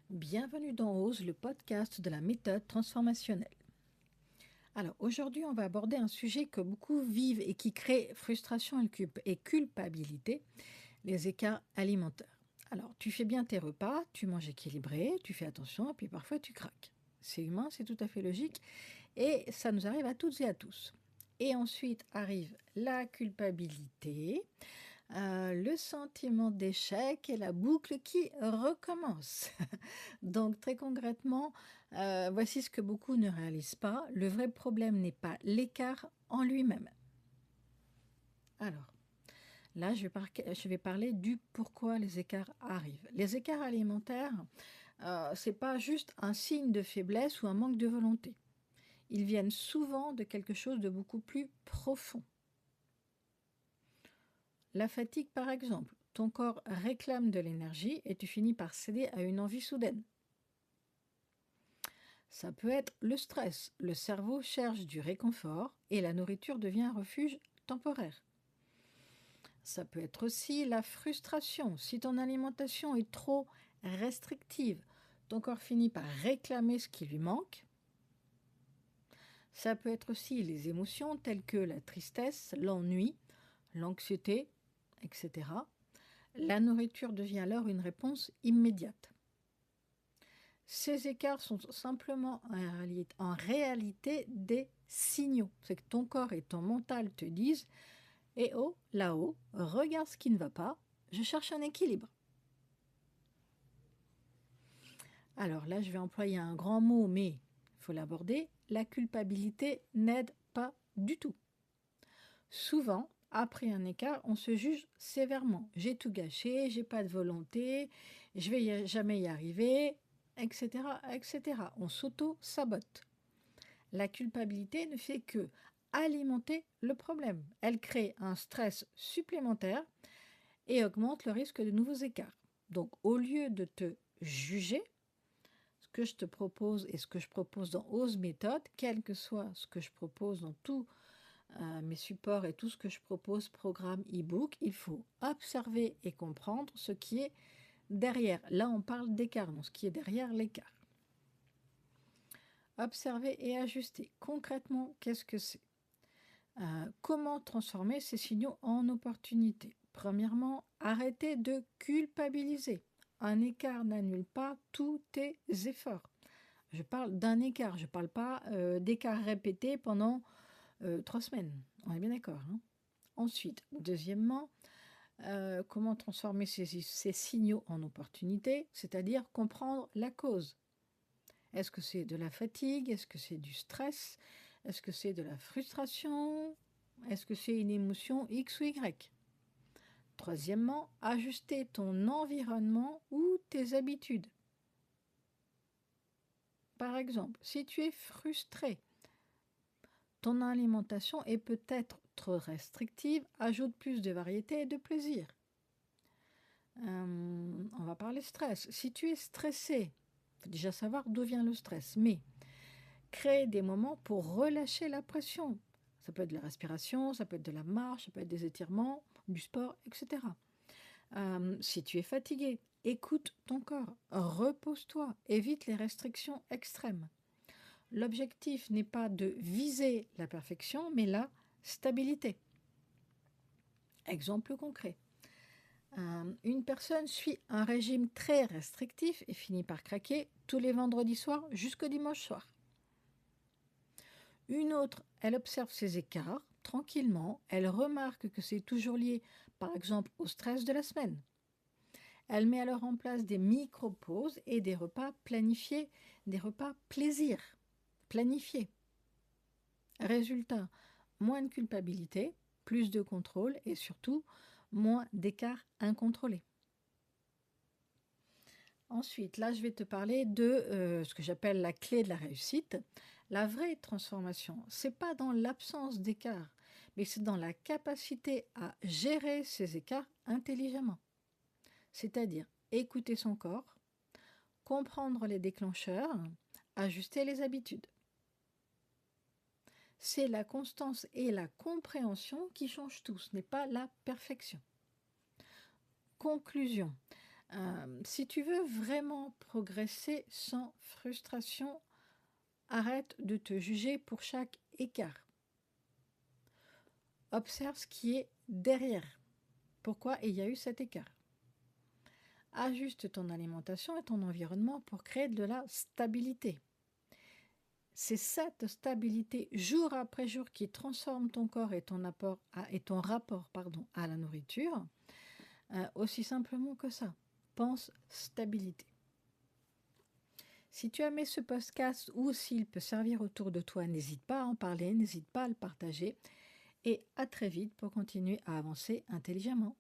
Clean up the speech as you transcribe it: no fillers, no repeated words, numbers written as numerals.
Bienvenue dans Ose, le podcast de la méthode transformationnelle. Alors aujourd'hui, on va aborder un sujet que beaucoup vivent et qui crée frustration et culpabilité, les écarts alimentaires. Alors tu fais bien tes repas, tu manges équilibré, tu fais attention et puis parfois tu craques. C'est humain, c'est tout à fait logique et ça nous arrive à toutes et à tous. Et ensuite arrive la culpabilité, le sentiment d'échec et la boucle qui recommence. Donc très concrètement, voici ce que beaucoup ne réalisent pas. Le vrai problème n'est pas l'écart en lui-même. Alors là, je vais parler du pourquoi les écarts arrivent. Les écarts alimentaires, ce n'est pas juste un signe de faiblesse ou un manque de volonté. Ils viennent souvent de quelque chose de beaucoup plus profond. La fatigue, par exemple. Ton corps réclame de l'énergie et tu finis par céder à une envie soudaine. Ça peut être le stress. Le cerveau cherche du réconfort et la nourriture devient un refuge temporaire. Ça peut être aussi la frustration. Si ton alimentation est trop restrictive, ton corps finit par réclamer ce qui lui manque. Ça peut être aussi les émotions telles que la tristesse, l'ennui, l'anxiété, etc. La nourriture devient alors une réponse immédiate. Ces écarts sont simplement en réalité des signaux. C'est que ton corps et ton mental te disent « Eh oh, là-haut, regarde ce qui ne va pas, je cherche un équilibre ». Alors là, je vais employer un grand mot, mais il faut l'aborder. La culpabilité n'aide pas du tout. Souvent, après un écart, on se juge sévèrement. J'ai tout gâché, j'ai pas de volonté, je vais jamais y arriver, etc., etc. On s'auto-sabote. La culpabilité ne fait que alimenter le problème. Elle crée un stress supplémentaire et augmente le risque de nouveaux écarts. Donc, au lieu de te juger, ce que je te propose et ce que je propose dans Ose Méthode, quel que soit ce que je propose dans tous mes supports et tout ce que je propose, programme, e-book, il faut observer et comprendre ce qui est derrière. Là, on parle d'écart, donc ce qui est derrière l'écart. Observer et ajuster. Concrètement, qu'est-ce que c'est? Comment transformer ces signaux en opportunités? Premièrement, arrêtez de culpabiliser. Un écart n'annule pas tous tes efforts. Je parle d'un écart, je ne parle pas d'écart répété pendant 3 semaines. On est bien d'accord, hein? Ensuite, deuxièmement, comment transformer ces signaux en opportunités, c'est-à-dire comprendre la cause. Est-ce que c'est de la fatigue? Est-ce que c'est du stress? Est-ce que c'est de la frustration? Est-ce que c'est une émotion X ou Y? Troisièmement, ajuster ton environnement ou tes habitudes. Par exemple, si tu es frustré, ton alimentation est peut-être trop restrictive, ajoute plus de variété et de plaisir. On va parler stress. Si tu es stressé, il faut déjà savoir d'où vient le stress, mais créer des moments pour relâcher la pression. Ça peut être de la respiration, ça peut être de la marche, ça peut être des étirements, du sport, etc. Si tu es fatigué, écoute ton corps, repose-toi, évite les restrictions extrêmes. L'objectif n'est pas de viser la perfection, mais la stabilité. Exemple concret. Une personne suit un régime très restrictif et finit par craquer tous les vendredis soirs jusqu'au dimanche soir. Une autre, elle observe ses écarts tranquillement, elle remarque que c'est toujours lié, par exemple, au stress de la semaine. Elle met alors en place des micro-pauses et des repas planifiés, des repas plaisir, planifiés. Résultat, moins de culpabilité, plus de contrôle et surtout moins d'écarts incontrôlés. Ensuite, là, je vais te parler de ce que j'appelle la clé de la réussite. La vraie transformation, c'est pas dans l'absence d'écart, mais c'est dans la capacité à gérer ces écarts intelligemment. C'est-à-dire écouter son corps, comprendre les déclencheurs, ajuster les habitudes. C'est la constance et la compréhension qui changent tout, ce n'est pas la perfection. Conclusion. Si tu veux vraiment progresser sans frustration, arrête de te juger pour chaque écart. Observe ce qui est derrière. Pourquoi il y a eu cet écart? Ajuste ton alimentation et ton environnement pour créer de la stabilité. C'est cette stabilité jour après jour qui transforme ton corps et ton rapport à la nourriture. Aussi simplement que ça. Pense stabilité. Si tu as aimé ce podcast ou s'il peut servir autour de toi, n'hésite pas à en parler, n'hésite pas à le partager. Et à très vite pour continuer à avancer intelligemment.